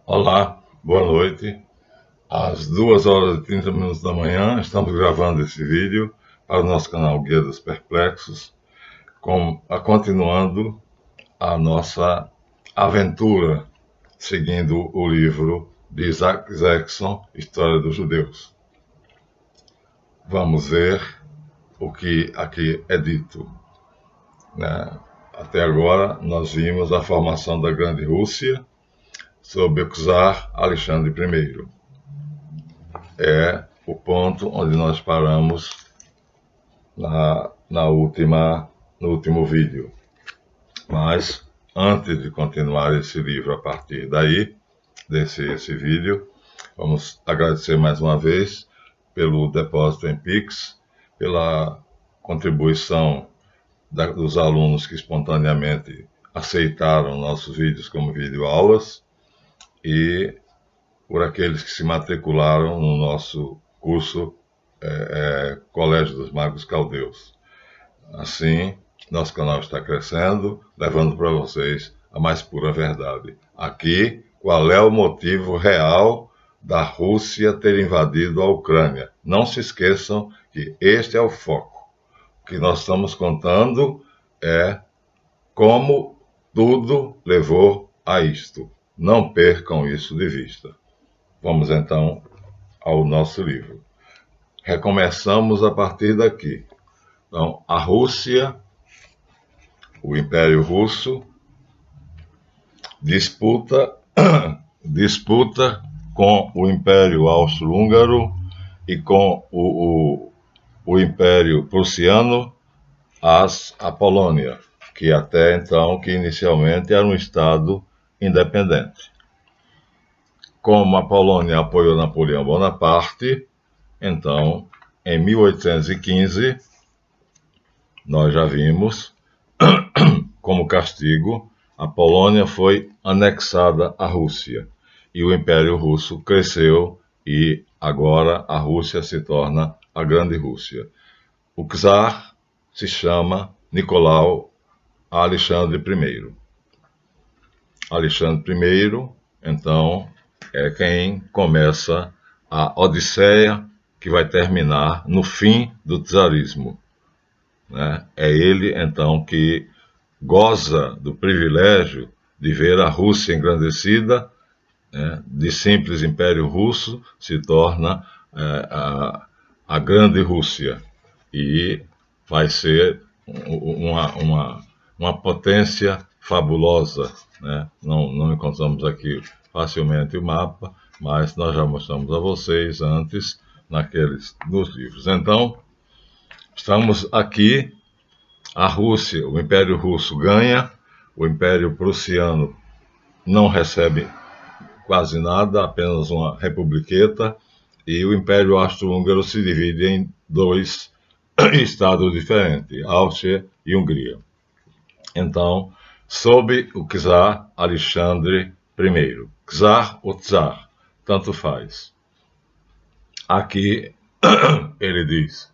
Olá, boa noite. Às 2h30 da manhã, estamos gravando esse vídeo para o nosso canal Guia dos Perplexos, continuando a nossa aventura, seguindo o livro de Isaac Zexon, História dos Judeus. Vamos ver o que aqui é dito, né? Até agora, nós vimos a formação da Grande Rússia sob o czar Alexandre I. É o ponto onde nós paramos no último vídeo. Mas, antes de continuar esse livro a partir daí, desse vídeo, vamos agradecer mais uma vez pelo depósito em Pix, pela contribuição dos alunos que espontaneamente aceitaram nossos vídeos como videoaulas e por aqueles que se matricularam no nosso curso Colégio dos Magos Caldeus. Assim, nosso canal está crescendo, levando para vocês a mais pura verdade. Aqui, qual é o motivo real da Rússia ter invadido a Ucrânia? Não se esqueçam que este é o foco. O que nós estamos contando é como tudo levou a isto. Não percam isso de vista. Vamos então ao nosso livro. Recomeçamos a partir daqui. Então, a Rússia, o Império Russo, disputa com o Império Austro-Húngaro e com o Império Prussiano a Polônia, que inicialmente era um estado independente. Como a Polônia apoiou Napoleão Bonaparte, então, em 1815, nós já vimos, como castigo, a Polônia foi anexada à Rússia e o Império Russo cresceu e agora a Rússia se torna a Grande Rússia. O czar se chama Nicolau Alexandre I. Alexandre I, então, é quem começa a odisseia que vai terminar no fim do czarismo, né? É ele, então, que goza do privilégio de ver a Rússia engrandecida, né? De simples Império Russo se torna a Grande Rússia e vai ser uma potência fabulosa, né? Não encontramos aqui facilmente o mapa, mas nós já mostramos a vocês antes nos livros. Então, estamos aqui, a Rússia, o Império Russo ganha, o Império Prussiano não recebe quase nada, apenas uma republiqueta, e o Império Austro-Húngaro se divide em dois estados diferentes, Áustria e Hungria. Então, sob o czar Alexandre I. Czar ou czar, tanto faz. Aqui ele diz: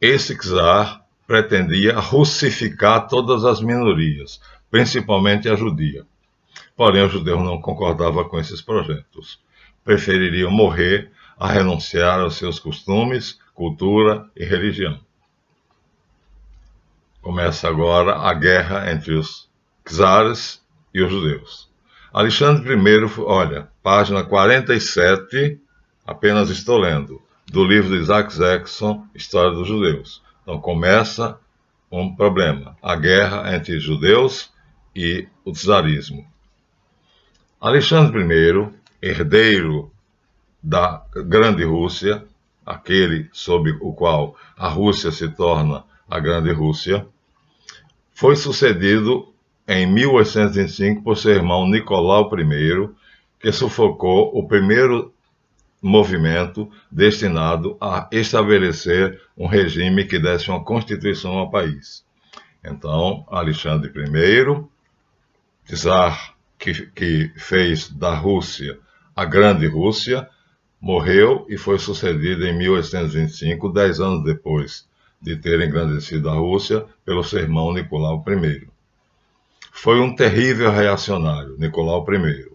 esse czar pretendia russificar todas as minorias, principalmente a judia. Porém, os judeus não concordavam com esses projetos. Prefeririam morrer a renunciar aos seus costumes, cultura e religião. Começa agora a guerra entre os czares e os judeus. Alexandre I, olha, página 47, apenas estou lendo, do livro de Isaac Zexon, História dos Judeus. Então começa um problema, a guerra entre judeus e o czarismo. Alexandre I, herdeiro da Grande Rússia, aquele sob o qual a Rússia se torna a Grande Rússia, foi sucedido em 1805 por seu irmão Nicolau I, que sufocou o primeiro movimento destinado a estabelecer um regime que desse uma constituição ao país. Então, Alexandre I, czar que fez da Rússia a Grande Rússia, morreu e foi sucedido em 1825, 10 anos depois de ter engrandecido a Rússia, pelo seu irmão Nicolau I. Foi um terrível reacionário, Nicolau I.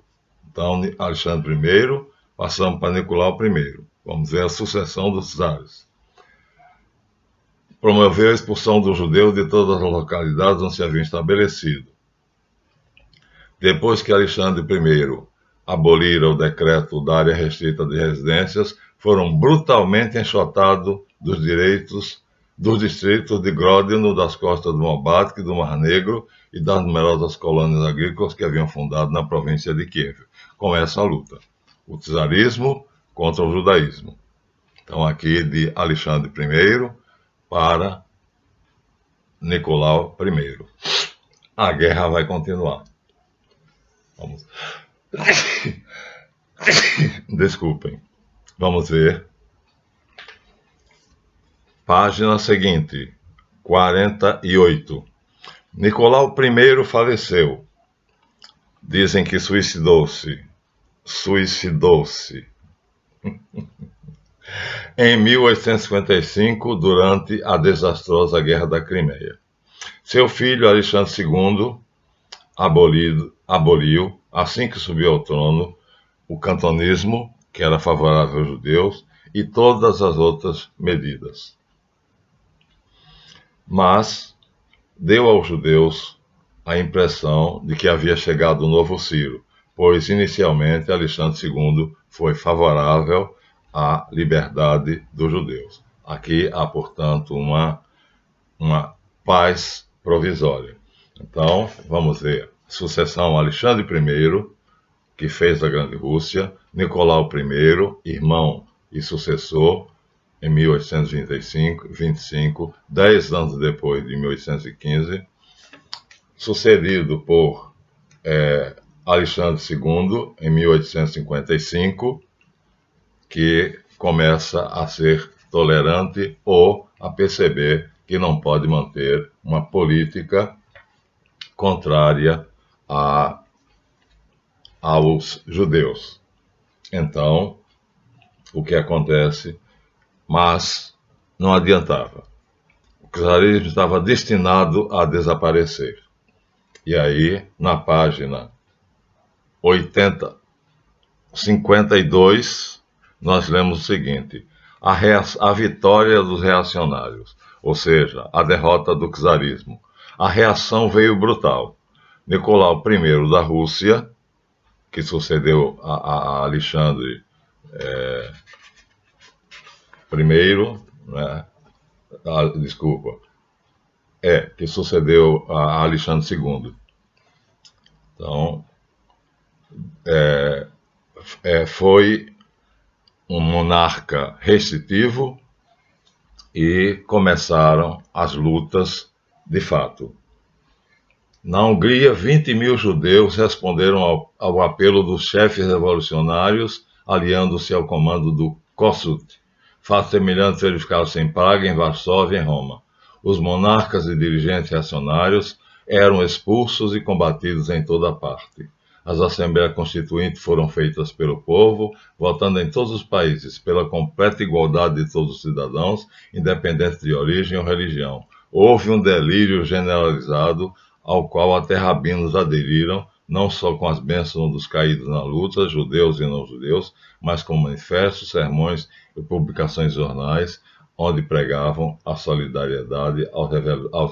Então, Alexandre I, passamos para Nicolau I. Vamos ver a sucessão dos czares. Promoveu a expulsão dos judeus de todas as localidades onde se haviam estabelecido. Depois que Alexandre I abolira o decreto da área restrita de residências, foram brutalmente enxotados dos distritos de Grodno, das costas do Mar Báltico e do Mar Negro e das numerosas colônias agrícolas que haviam fundado na província de Kiev. Começa a luta. O czarismo contra o judaísmo. Então, aqui de Alexandre I para Nicolau I. A guerra vai continuar. Vamos. Desculpem. Vamos ver. Página seguinte, 48. Nicolau I faleceu. Dizem que suicidou-se. Em 1855, durante a desastrosa Guerra da Crimeia. Seu filho, Alexandre II, aboliu, assim que subiu ao trono, o cantonismo, que era favorável aos judeus, e todas as outras medidas. Mas deu aos judeus a impressão de que havia chegado o novo Ciro, pois inicialmente Alexandre II foi favorável à liberdade dos judeus. Aqui há, portanto, uma paz provisória. Então, vamos ver. Sucessão Alexandre I, que fez a Grande Rússia, Nicolau I, irmão e sucessor, em 1825, 10 anos depois de 1815, sucedido por Alexandre II, em 1855, que começa a ser tolerante ou a perceber que não pode manter uma política contrária aos judeus. Então, o que acontece? Mas não adiantava. O czarismo estava destinado a desaparecer. E aí, na página 52, nós lemos o seguinte: a vitória dos reacionários, ou seja, a derrota do czarismo. A reação veio brutal. Nicolau I da Rússia, que sucedeu a Alexandre I, né? Que sucedeu a Alexandre II. Então, foi um monarca restritivo e começaram as lutas de fato. Na Hungria, 20.000 judeus responderam ao apelo dos chefes revolucionários, aliando-se ao comando do Kossuth. Fatos semelhantes verificaram-se em Praga, em Varsóvia e em Roma. Os monarcas e dirigentes reacionários eram expulsos e combatidos em toda parte. As assembleias constituintes foram feitas pelo povo, votando em todos os países pela completa igualdade de todos os cidadãos, independente de origem ou religião. Houve um delírio generalizado, ao qual até rabinos aderiram, não só com as bênçãos dos caídos na luta, judeus e não judeus, mas com manifestos, sermões e publicações de jornais, onde pregavam a solidariedade aos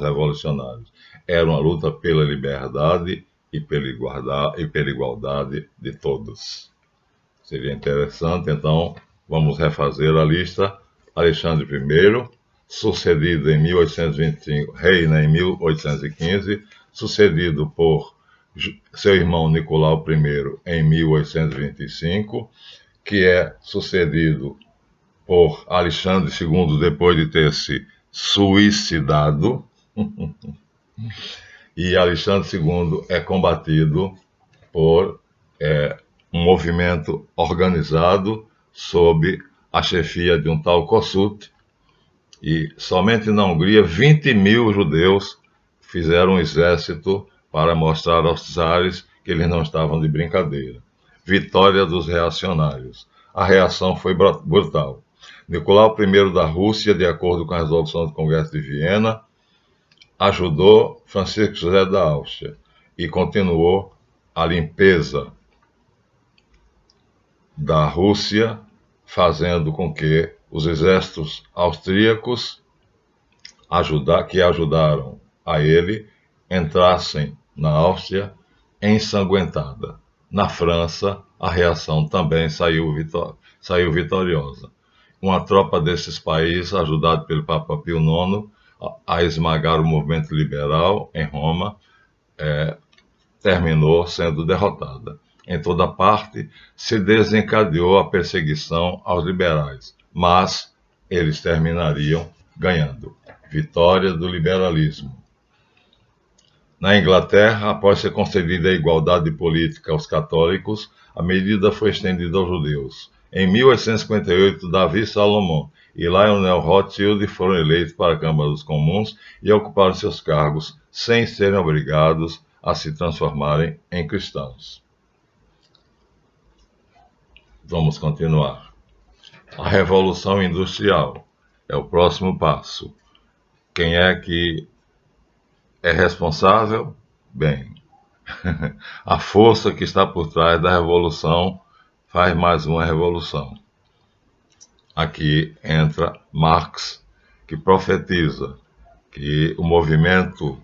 revolucionários. Era uma luta pela liberdade e pela igualdade de todos. Seria interessante, então, vamos refazer a lista. Alexandre I, sucedido em 1825, reina em 1815, sucedido por seu irmão Nicolau I em 1825, que é sucedido por Alexandre II depois de ter se suicidado, e Alexandre II é combatido por um movimento organizado sob a chefia de um tal Kossuth, e somente na Hungria 20.000 judeus fizeram um exército para mostrar aos czares que eles não estavam de brincadeira. Vitória dos reacionários. A reação foi brutal. Nicolau I da Rússia, de acordo com a resolução do Congresso de Viena, ajudou Francisco José da Áustria e continuou a limpeza da Rússia, fazendo com que os exércitos austríacos que ajudaram a ele entrassem na Áustria ensanguentada. Na França, a reação também saiu vitoriosa. Uma tropa desses países, ajudada pelo Papa Pio IX, a esmagar o movimento liberal em Roma, terminou sendo derrotada. Em toda parte se desencadeou a perseguição aos liberais, mas eles terminariam ganhando. Vitória do liberalismo. Na Inglaterra, após ser concedida a igualdade política aos católicos, a medida foi estendida aos judeus. Em 1858, Davi Salomão e Lionel Rothschild foram eleitos para a Câmara dos Comuns e ocuparam seus cargos sem serem obrigados a se transformarem em cristãos. Vamos continuar. A Revolução Industrial é o próximo passo. Quem é que é responsável? Bem, a força que está por trás da revolução faz mais uma revolução. Aqui entra Marx, que profetiza que o movimento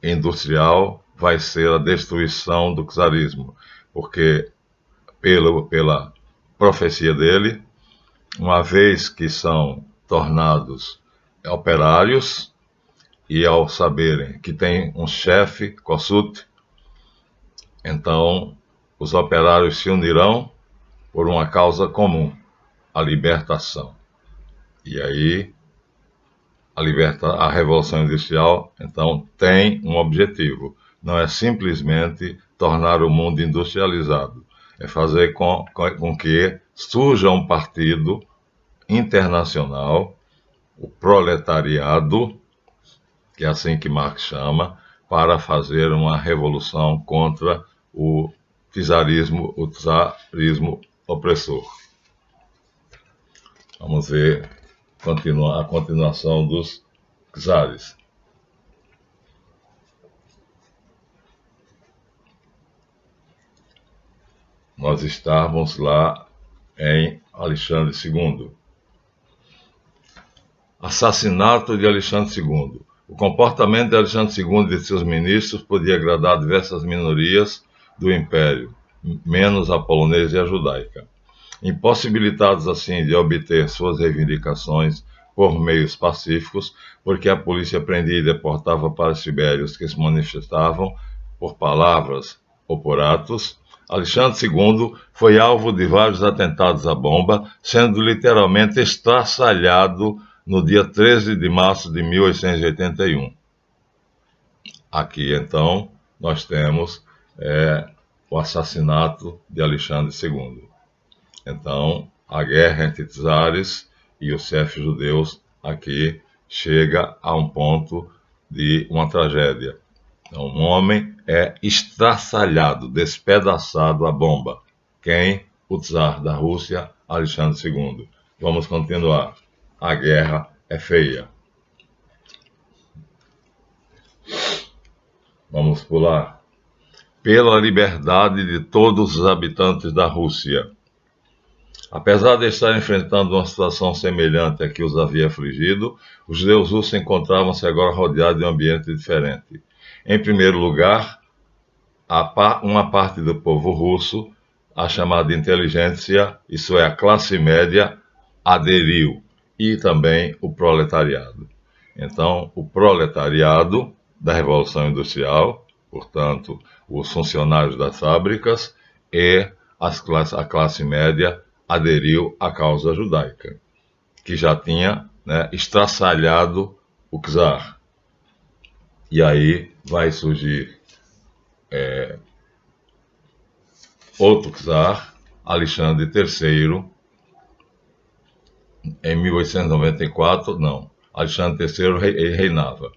industrial vai ser a destruição do czarismo, porque pela profecia dele, uma vez que são tornados operários, e ao saberem que tem um chefe, Kossuth, então os operários se unirão por uma causa comum, a libertação. E aí a Revolução Industrial, então, tem um objetivo. Não é simplesmente tornar o mundo industrializado. É fazer com que surja um partido internacional, o proletariado, que é assim que Marx chama, para fazer uma revolução contra o czarismo opressor. Vamos ver a continuação dos czares. Nós estávamos lá em Alexandre II. Assassinato de Alexandre II. O comportamento de Alexandre II e de seus ministros podia agradar diversas minorias do Império, menos a polonesa e a judaica. Impossibilitados assim de obter suas reivindicações por meios pacíficos, porque a polícia prendia e deportava para a Sibéria os que se manifestavam por palavras ou por atos, Alexandre II foi alvo de vários atentados à bomba, sendo literalmente estraçalhado no dia 13 de março de 1881. Aqui, então, nós temos o assassinato de Alexandre II. Então, a guerra entre czares e os chefes judeus aqui chega a um ponto de uma tragédia. Então, um homem é estraçalhado, despedaçado à bomba. Quem? O czar da Rússia, Alexandre II. Vamos continuar. A guerra é feia. Vamos pular. Pela liberdade de todos os habitantes da Rússia. Apesar de estar enfrentando uma situação semelhante à que os havia afligido, os judeus russos encontravam-se agora rodeados de um ambiente diferente. Em primeiro lugar, uma parte do povo russo, a chamada inteligência, isso é, a classe média, aderiu, e também o proletariado. Então, o proletariado da Revolução Industrial, portanto, os funcionários das fábricas e a classe média aderiu à causa judaica, que já tinha estraçalhado o czar. E aí vai surgir outro czar, Alexandre III, em 1894, Alexandre III reinava.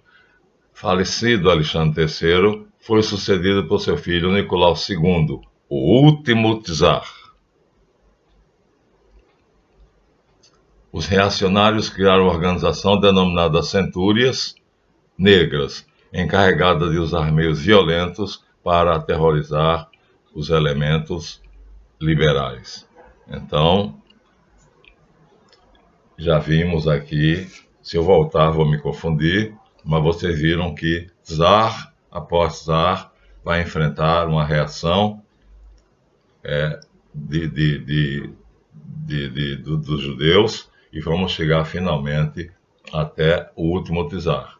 Falecido Alexandre III, foi sucedido por seu filho Nicolau II, o último czar. Os reacionários criaram uma organização denominada Centúrias Negras, encarregada de usar meios violentos para aterrorizar os elementos liberais. Então, já vimos aqui, se eu voltar vou me confundir, mas vocês viram que Tsar após Tsar vai enfrentar uma reação dos judeus e vamos chegar finalmente até o último Tsar,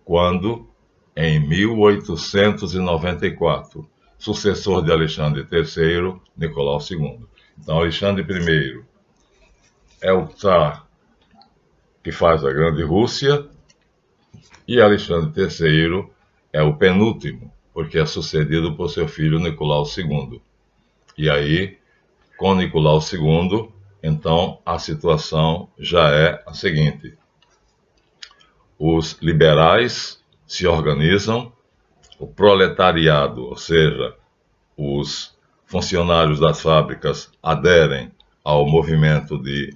quando, em 1894, sucessor de Alexandre III, Nicolau II. Então, Alexandre I é o Tsar que faz a Grande Rússia, e Alexandre III é o penúltimo, porque é sucedido por seu filho Nicolau II. E aí, com Nicolau II, então a situação já é a seguinte: os liberais se organizam, o proletariado, ou seja, os funcionários das fábricas, aderem ao movimento de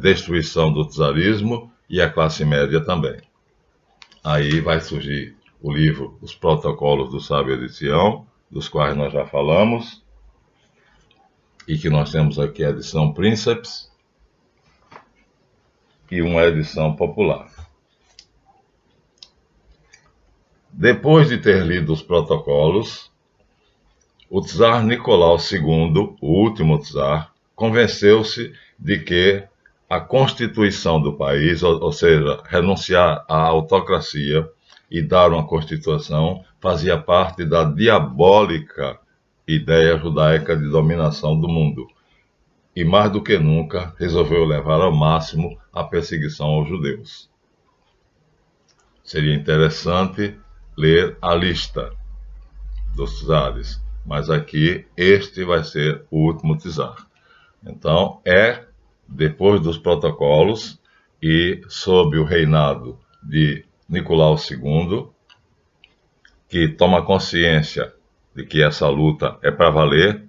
destruição do czarismo, e a classe média também. Aí vai surgir o livro Os Protocolos do Sábio de Sião, dos quais nós já falamos, e que nós temos aqui a edição Princeps e uma edição popular. Depois de ter lido os protocolos, o czar Nicolau II, o último czar, convenceu-se de que a constituição do país, ou seja, renunciar à autocracia e dar uma constituição, fazia parte da diabólica ideia judaica de dominação do mundo. E mais do que nunca, resolveu levar ao máximo a perseguição aos judeus. Seria interessante ler a lista dos czares, mas aqui este vai ser o último czar. Então, depois dos protocolos e sob o reinado de Nicolau II, que toma consciência de que essa luta é para valer,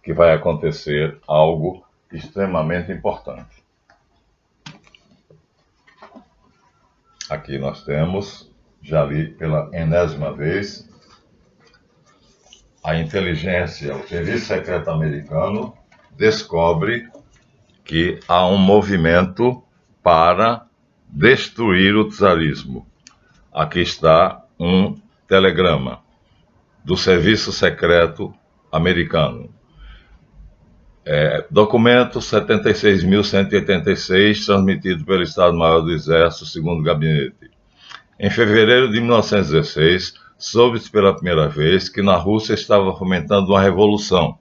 que vai acontecer algo extremamente importante. Aqui nós temos, já li pela enésima vez, a inteligência, o serviço secreto americano descobre que há um movimento para destruir o czarismo. Aqui está um telegrama do Serviço Secreto Americano. Documento 76.186, transmitido pelo Estado-Maior do Exército, segundo o gabinete. Em fevereiro de 1916, soube-se pela primeira vez que na Rússia estava fomentando uma revolução.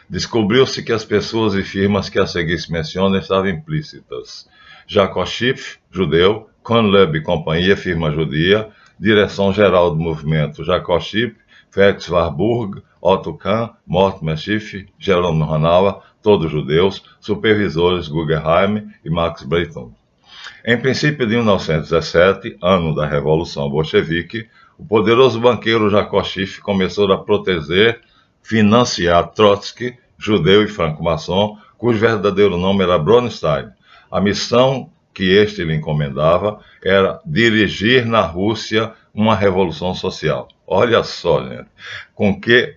Descobriu-se que as pessoas e firmas que a seguir se mencionam estavam implícitas. Jacob Schiff, judeu, Conleb e companhia, firma judia, direção-geral do movimento Jacob Schiff, Felix Warburg, Otto Kahn, Mortimer Schiff, Jerome Hanauer, todos judeus, supervisores Guggenheim e Max Breitung. Em princípio de 1917, ano da Revolução Bolchevique, o poderoso banqueiro Jacob Schiff começou a proteger, financiar Trotsky, judeu e franco-maçom, cujo verdadeiro nome era Bronstein. A missão que este lhe encomendava era dirigir na Rússia uma revolução social. Olha só, gente, com que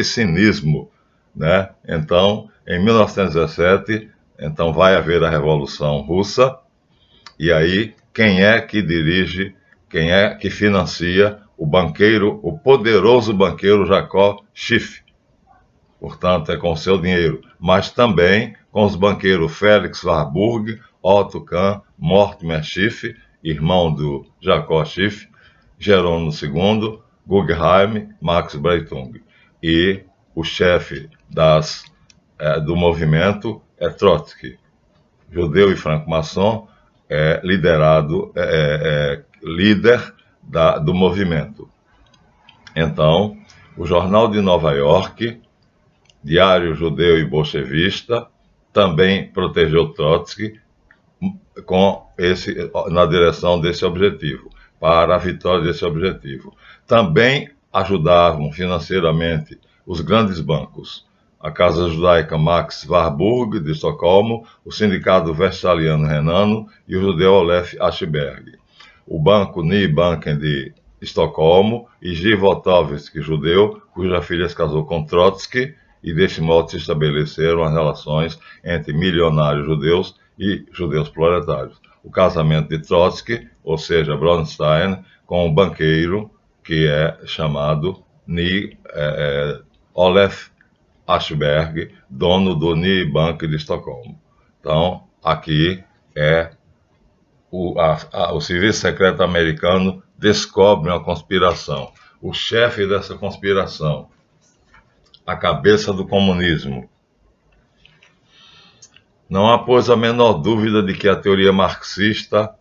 cinismo, né? Então, em 1917, vai haver a Revolução Russa, e aí quem é que dirige, quem é que financia? O banqueiro, o poderoso banqueiro Jacob Schiff. Portanto, é com o seu dinheiro, mas também com os banqueiros Felix Warburg, Otto Kahn, Mortimer Schiff, irmão do Jacob Schiff, Jerônimo II, Guggenheim, Max Breitung. E o chefe do movimento é Trotsky, judeu e franco-maçom, líder do movimento. Então, o Jornal de Nova York, Diário Judeu e Bolchevista, também protegeu Trotsky na direção desse objetivo, para a vitória desse objetivo. Também ajudavam financeiramente os grandes bancos, a Casa Judaica Max Warburg, de Estocolmo, o Sindicato Westphaliano Renano e o judeu Olef Ashberg. O Banco Nie Banken de Estocolmo e Životovsky, judeu, cuja filha se casou com Trotsky, e deste modo se estabeleceram as relações entre milionários judeus e judeus proletários. O casamento de Trotsky, ou seja, Bronstein, com um banqueiro que é chamado Olaf Ashberg, dono do Nie Bank de Estocolmo. Então, aqui é o serviço secreto americano descobre uma conspiração. O chefe dessa conspiração, a cabeça do comunismo. Não há, pois, a menor dúvida de que a teoria marxista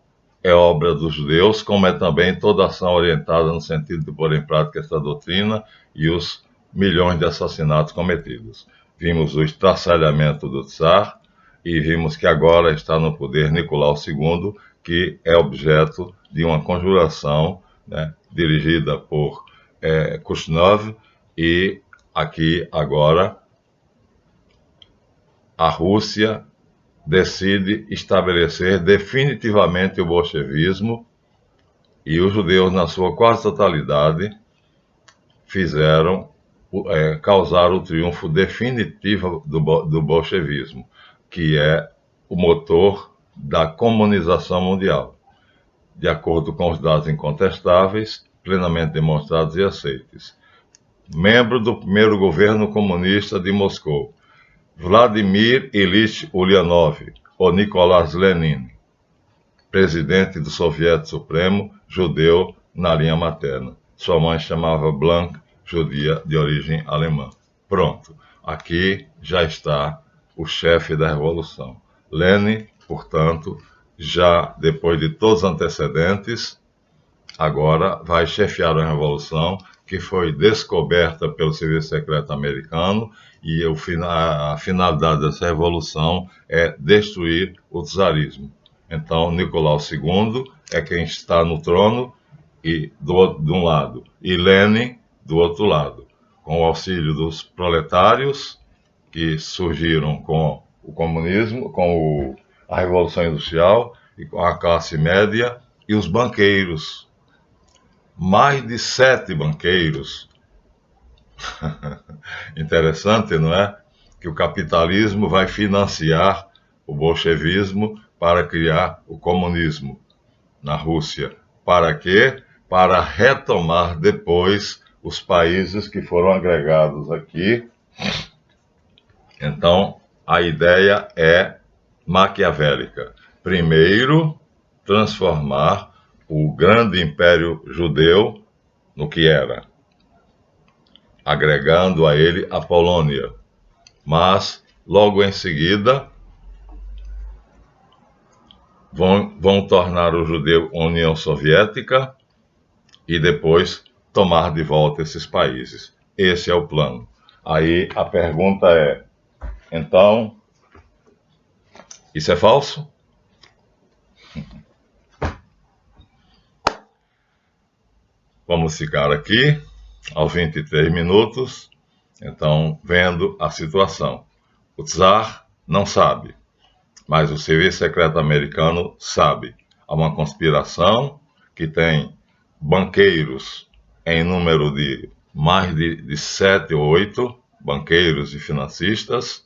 é obra dos judeus, como é também toda ação orientada no sentido de pôr em prática esta doutrina e os milhões de assassinatos cometidos. Vimos o estraçalhamento do Tsar e vimos que agora está no poder Nicolau II, que é objeto de uma conjuração, né, dirigida por Khrushchev, e aqui agora a Rússia decide estabelecer definitivamente o bolchevismo, e os judeus, na sua quase totalidade, causaram o triunfo definitivo do bolchevismo, que é o motor da comunização mundial, de acordo com os dados incontestáveis, plenamente demonstrados e aceitos. Membro do primeiro governo comunista de Moscou, Vladimir Ilyich Ulyanov, ou Nicolás Lenin, presidente do Soviético Supremo, judeu na linha materna. Sua mãe chamava Blank, judia de origem alemã. Pronto, aqui já está o chefe da revolução. Lenin, portanto, já depois de todos os antecedentes, agora vai chefiar a revolução que foi descoberta pelo Serviço Secreto Americano, e a finalidade dessa revolução é destruir o czarismo. Então, Nicolau II é quem está no trono de um lado, e Lenin do outro lado, com o auxílio dos proletários que surgiram com o comunismo, com a Revolução Industrial, e com a classe média e os banqueiros. Mais de 7 banqueiros. Interessante, não é? Que o capitalismo vai financiar o bolchevismo para criar o comunismo na Rússia. Para quê? Para retomar depois os países que foram agregados aqui. Então, a ideia é maquiavélica. Primeiro, transformar o grande império judeu no que era, agregando a ele a Polônia. Mas, logo em seguida, vão tornar o judeu União Soviética e depois tomar de volta esses países. Esse é o plano. Aí a pergunta é, então, isso é falso? Vamos ficar aqui aos 23 minutos, então, vendo a situação. O Tsar não sabe, mas o Serviço Secreto Americano sabe. Há uma conspiração que tem banqueiros em número de mais de 7 ou 8, banqueiros e financistas.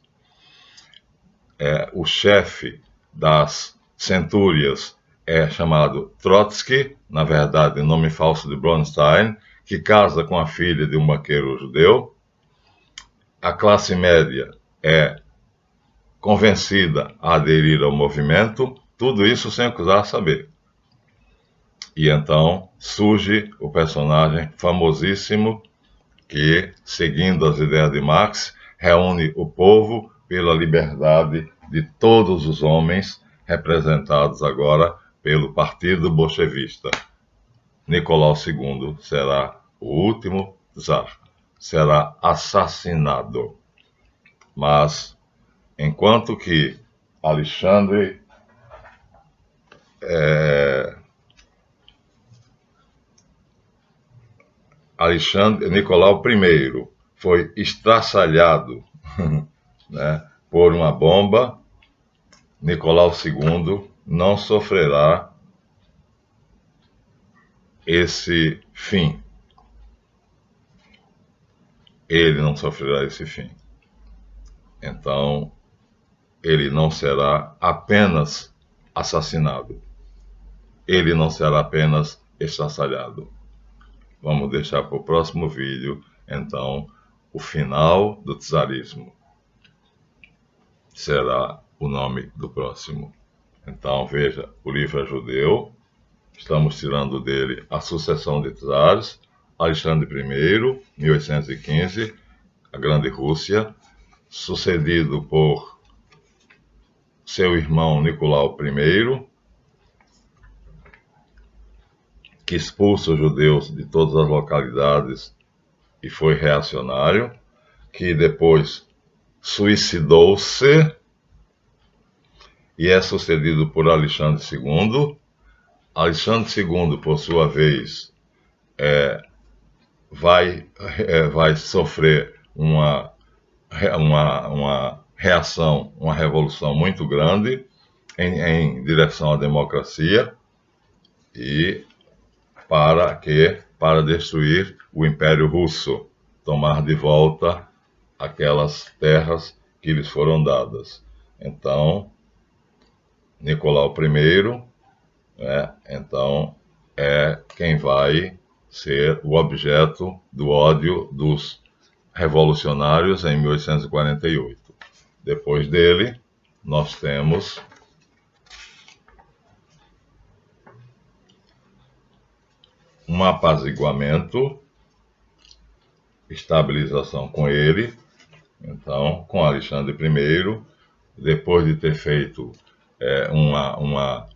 O chefe das centúrias é chamado Trotsky, na verdade, nome falso de Bronstein, que casa com a filha de um banqueiro judeu. A classe média é convencida a aderir ao movimento, tudo isso sem acusar saber. E então surge o personagem famosíssimo que, seguindo as ideias de Marx, reúne o povo pela liberdade de todos os homens, representados agora pelo Partido Bolchevista. Nicolau II será o último czar, será assassinado. Mas, enquanto que Nicolau I foi estraçalhado né, por uma bomba, Nicolau II não sofrerá esse fim. Ele não sofrerá esse fim. então ele não será apenas assassinado, ele não será apenas estraçalhado. Vamos deixar para o próximo vídeo, então, o final do czarismo. Será o nome do próximo. Então, veja, o livro é judeu, estamos tirando dele a sucessão de czares, Alexandre I, 1815, a Grande Rússia, sucedido por seu irmão Nicolau I, que expulsa os judeus de todas as localidades e foi reacionário, que depois suicidou-se e é sucedido por Alexandre II. Alexandre II, por sua vez, vai sofrer uma reação, uma revolução muito grande em direção à democracia e para destruir o Império Russo, tomar de volta aquelas terras que lhes foram dadas. Então, Nicolau I, então, é quem vai ser o objeto do ódio dos revolucionários em 1848. Depois dele, nós temos um apaziguamento, estabilização com ele, então, com Alexandre I, depois de ter feito uma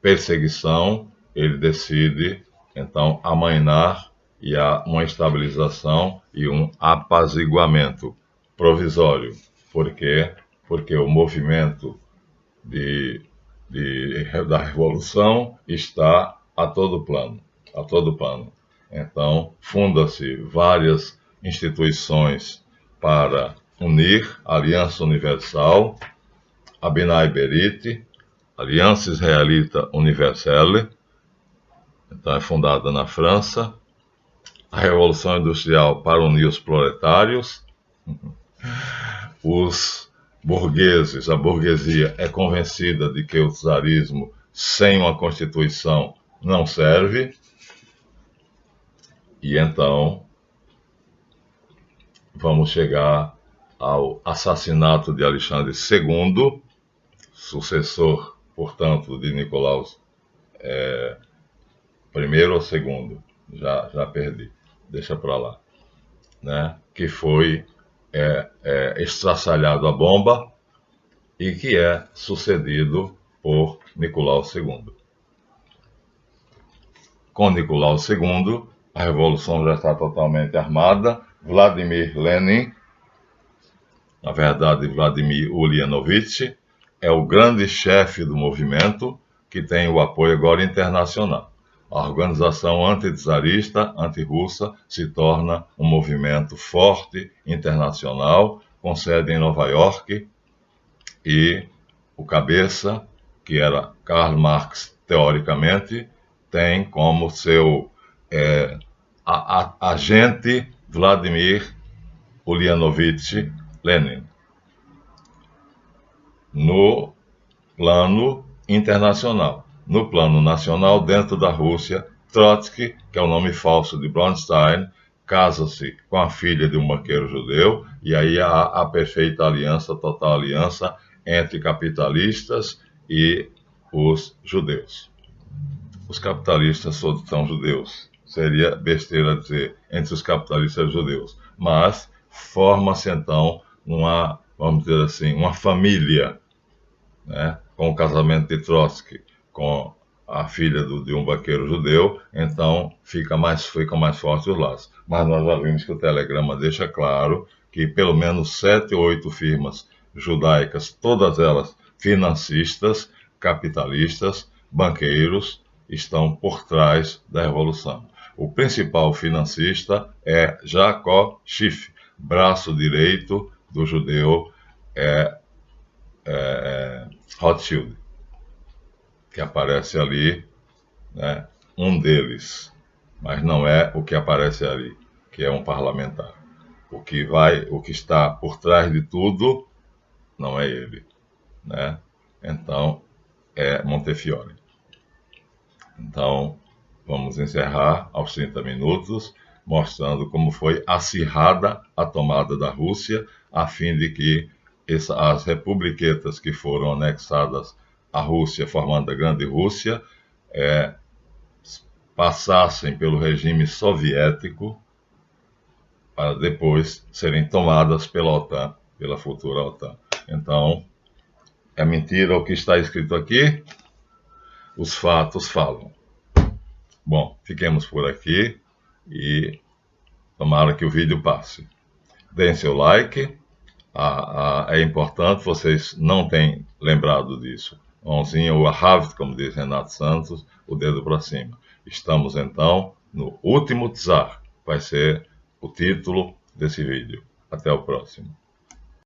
perseguição, ele decide, então, amainar e há uma estabilização e um apaziguamento provisório. Por quê? Porque o movimento da Revolução está a todo plano. Então, funda-se várias instituições para unir a Aliança Universal, a B'nai B'rith, Aliança Israelita Universelle, então é fundada na França, a Revolução Industrial para unir os proletários, os burgueses, a burguesia é convencida de que o czarismo sem uma constituição não serve, e então vamos chegar ao assassinato de Alexandre II, sucessor, portanto, de Nicolau I ou II, já perdi, deixa para lá, né? Que foi estraçalhado a bomba e que é sucedido por Nicolau II. Com Nicolau II, a revolução já está totalmente armada. Vladimir Lenin, na verdade Vladimir Ulyanovich, é o grande chefe do movimento, que tem o apoio agora internacional. A organização anti-czarista, anti-russa, se torna um movimento forte, internacional, com sede em Nova York, e o cabeça, que era Karl Marx, teoricamente, tem como seu agente Vladimir Ulyanovich Lenin. No plano internacional. No plano nacional, dentro da Rússia, Trotsky, que é o nome falso de Bronstein, casa-se com a filha de um banqueiro judeu, e aí há a perfeita aliança, total aliança, entre capitalistas e os judeus. Os capitalistas todos são judeus. Seria besteira dizer entre os capitalistas e os judeus. Mas forma-se então vamos dizer assim, uma família, né? Com o casamento de Trotsky com a filha de um banqueiro judeu, então fica mais forte os laços. Mas nós já vimos que o telegrama deixa claro que pelo menos 7 ou 8 firmas judaicas, todas elas financistas, capitalistas, banqueiros, estão por trás da revolução. O principal financista é Jacob Schiff, braço direito do judeu Rothschild, que aparece ali, né, um deles, mas não é o que aparece ali, que é um parlamentar. o que está por trás de tudo não é ele, né? Então, é Montefiore. Então, vamos encerrar aos 30 minutos, mostrando como foi acirrada a tomada da Rússia, a fim de que as republiquetas que foram anexadas à Rússia, formando a Grande Rússia, passassem pelo regime soviético para depois serem tomadas pela OTAN, pela futura OTAN. Então, é mentira o que está escrito aqui? Os fatos falam. Bom, fiquemos por aqui e tomara que o vídeo passe. Deem seu like, é importante, vocês não têm lembrado disso. Mãozinha, o Ahavt, como diz Renato Santos, o dedo para cima. Estamos então no último Tsar, vai ser o título desse vídeo. Até o próximo.